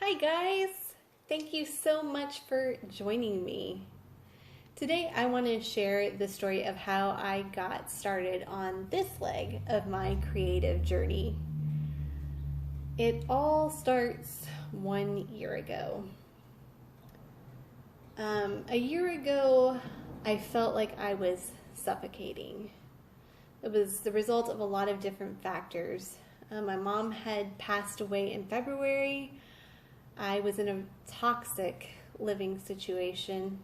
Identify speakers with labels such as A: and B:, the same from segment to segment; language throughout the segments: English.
A: Hi guys! Thank you so much for joining me. Today I want to share the story of how I got started on this leg of my creative journey. It all starts 1 year ago. A year ago, I felt like I was suffocating. It was the result of a lot of different factors. My mom had passed away in February. I was in a toxic living situation,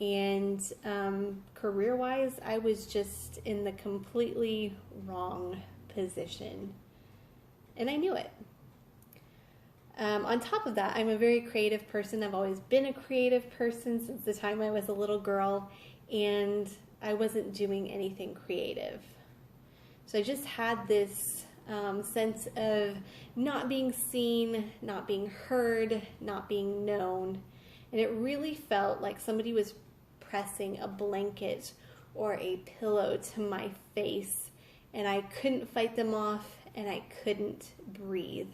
A: and career-wise, I was just in the completely wrong position, and I knew it. On top of that, I'm a very creative person. I've always been a creative person since the time I was a little girl, and I wasn't doing anything creative. So I just had this sense of not being seen, not being heard, not being known. And it really felt like somebody was pressing a blanket or a pillow to my face, and I couldn't fight them off, and I couldn't breathe.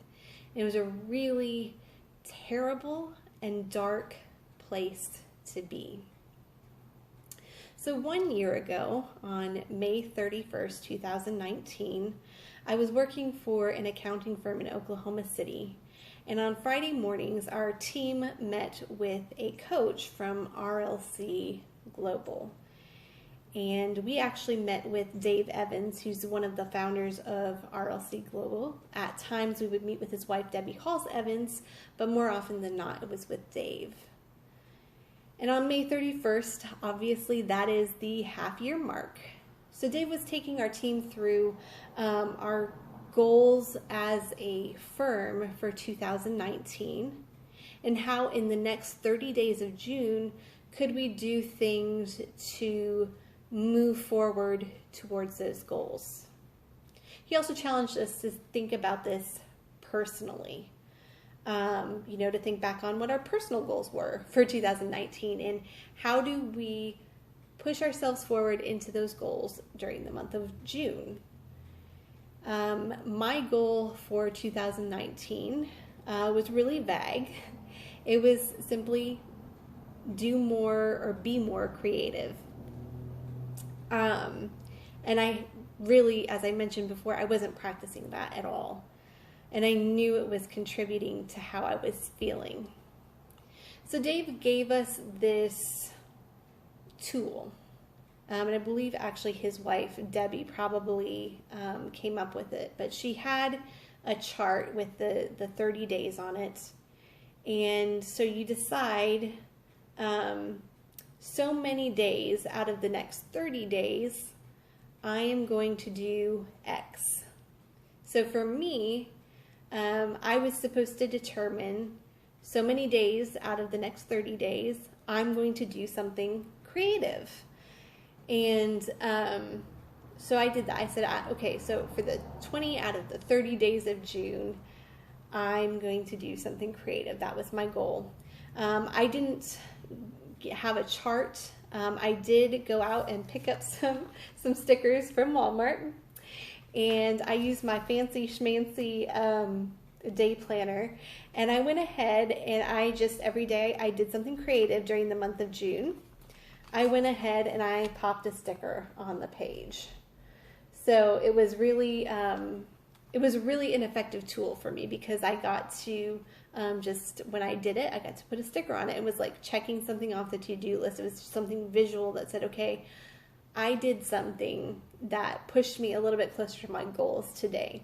A: It was a really terrible and dark place to be. So 1 year ago, on May 31st, 2019, I was working for an accounting firm in Oklahoma City, and on Friday mornings, our team met with a coach from RLC Global. And we actually met with Dave Evans, who's one of the founders of RLC Global. At times, we would meet with his wife, Debbie Halls Evans, but more often than not, it was with Dave. And on May 31st, obviously, that is the half-year mark. So Dave was taking our team through our goals as a firm for 2019 and how in the next 30 days of June could we do things to move forward towards those goals. He also challenged us to think about this personally. To think back on what our personal goals were for 2019 and how do we push ourselves forward into those goals during the month of June. My goal for 2019 was really vague. It was simply do more or be more creative. And I really, as I mentioned before, I wasn't practicing that at all. And I knew it was contributing to how I was feeling. So Dave gave us this tool. And I believe actually his wife, Debbie, probably came up with it. But she had a chart with the 30 days on it. And so you decide so many days out of the next 30 days, I am going to do X. So for me, I was supposed to determine so many days out of the next 30 days, I'm going to do something creative. And so I did that. I said, okay, so for the 20 out of the 30 days of June, I'm going to do something creative. That was my goal. I didn't have a chart. I did go out and pick up some stickers from Walmart. And I used my fancy schmancy day planner. And I went ahead and I just, every day, I did something creative during the month of June. I went ahead and I popped a sticker on the page. So it was really an effective tool for me because I got to just, when I did it, I got to put a sticker on it. It was like checking something off the to-do list. It was something visual that said, okay, I did something that pushed me a little bit closer to my goals today.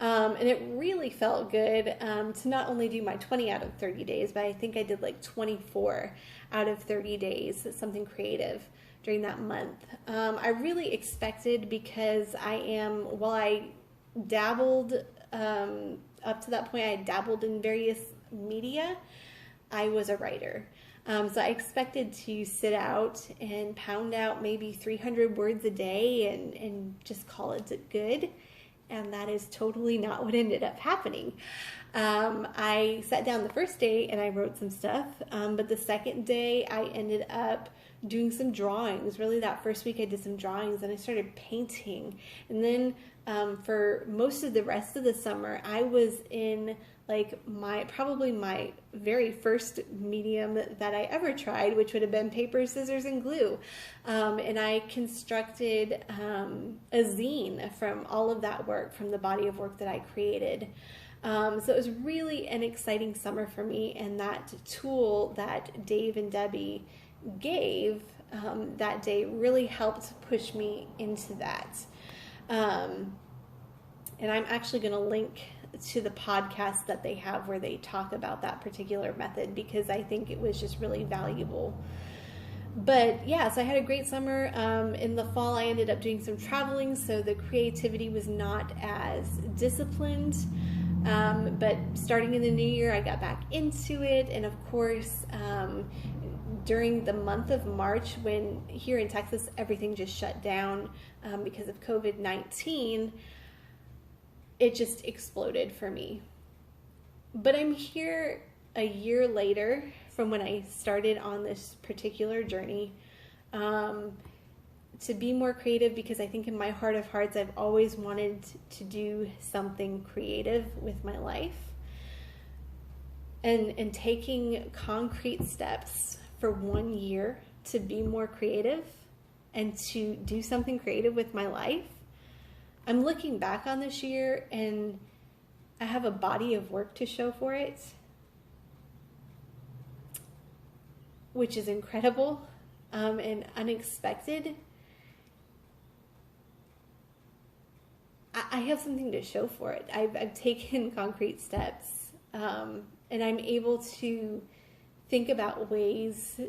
A: And it really felt good to not only do my 20 out of 30 days, but I think I did like 24 out of 30 days, something creative during that month. I really expected because while I dabbled, up to that point, I dabbled in various media, I was a writer. So I expected to sit out and pound out maybe 300 words a day and just call it good. And that is totally not what ended up happening. I sat down the first day and I wrote some stuff, but the second day I ended up doing some drawings. Really, that first week I did some drawings and I started painting. And then for most of the rest of the summer, I was in like probably my very first medium that I ever tried, which would have been paper, scissors, and glue. And I constructed a zine from all of that work, from the body of work that I created. So it was really an exciting summer for me, and that tool that Dave and Debbie gave that day really helped push me into that. And I'm actually going to link to the podcast that they have where they talk about that particular method, because I think it was just really valuable. But yeah, so I had a great summer. In the fall, I ended up doing some traveling, so the creativity was not as disciplined. But starting in the new year, I got back into it. And of course, during the month of March, when here in Texas, everything just shut down because of COVID-19, it just exploded for me. But I'm here a year later from when I started on this particular journey to be more creative, because I think in my heart of hearts, I've always wanted to do something creative with my life. And taking concrete steps for 1 year to be more creative and to do something creative with my life. I'm looking back on this year and I have a body of work to show for it, which is incredible and unexpected. I have something to show for it. I've taken concrete steps, and I'm able to think about ways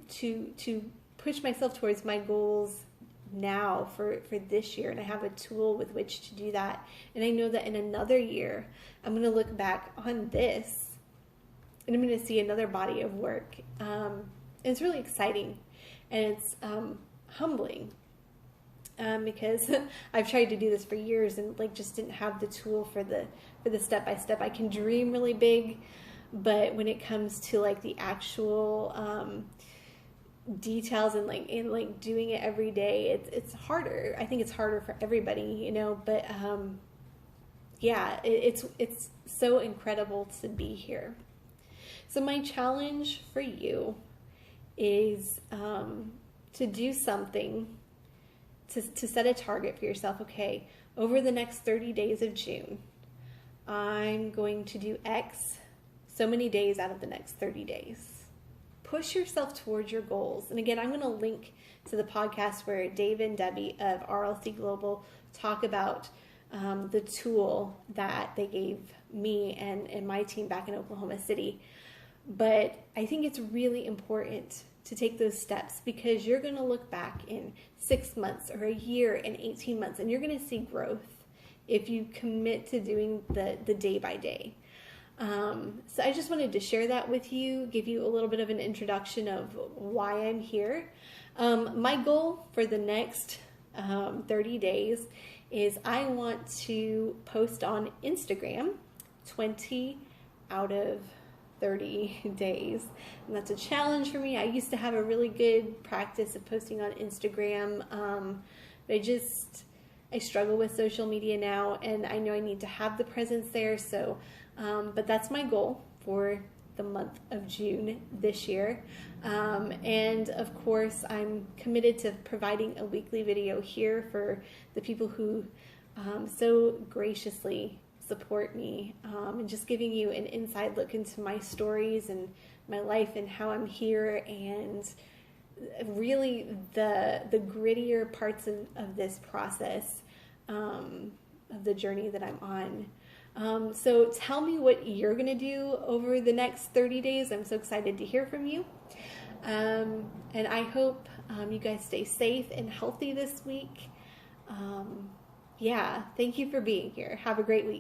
A: to push myself towards my goals now for this year, and I have a tool with which to do that. And I know that in another year, I'm going to look back on this, and I'm going to see another body of work. And it's really exciting, and it's humbling. Because I've tried to do this for years and just didn't have the tool for the step-by-step. I can dream really big, but when it comes to the actual details and doing it every day, it's harder. I think it's harder for everybody, but yeah, it's so incredible to be here. So my challenge for you is to do something, to set a target for yourself. Okay, over the next 30 days of June, I'm going to do X so many days out of the next 30 days. Push yourself towards your goals. And again, I'm going to link to the podcast where Dave and Debbie of RLC Global talk about the tool that they gave me and my team back in Oklahoma City. But I think it's really important to take those steps, because you're going to look back in 6 months or a year and 18 months, and you're going to see growth if you commit to doing the day by day. So I just wanted to share that with you, give you a little bit of an introduction of why I'm here. My goal for the next 30 days is I want to post on Instagram 20 out of 30 days. And that's a challenge for me. I used to have a really good practice of posting on Instagram, but I struggle with social media now, and I know I need to have the presence there. So, but that's my goal for the month of June this year. And of course, I'm committed to providing a weekly video here for the people who so graciously support me, and just giving you an inside look into my stories and my life and how I'm here, and really the grittier parts of this process, of the journey that I'm on. So tell me what you're going to do over the next 30 days. I'm so excited to hear from you. And I hope you guys stay safe and healthy this week. Yeah, thank you for being here. Have a great week.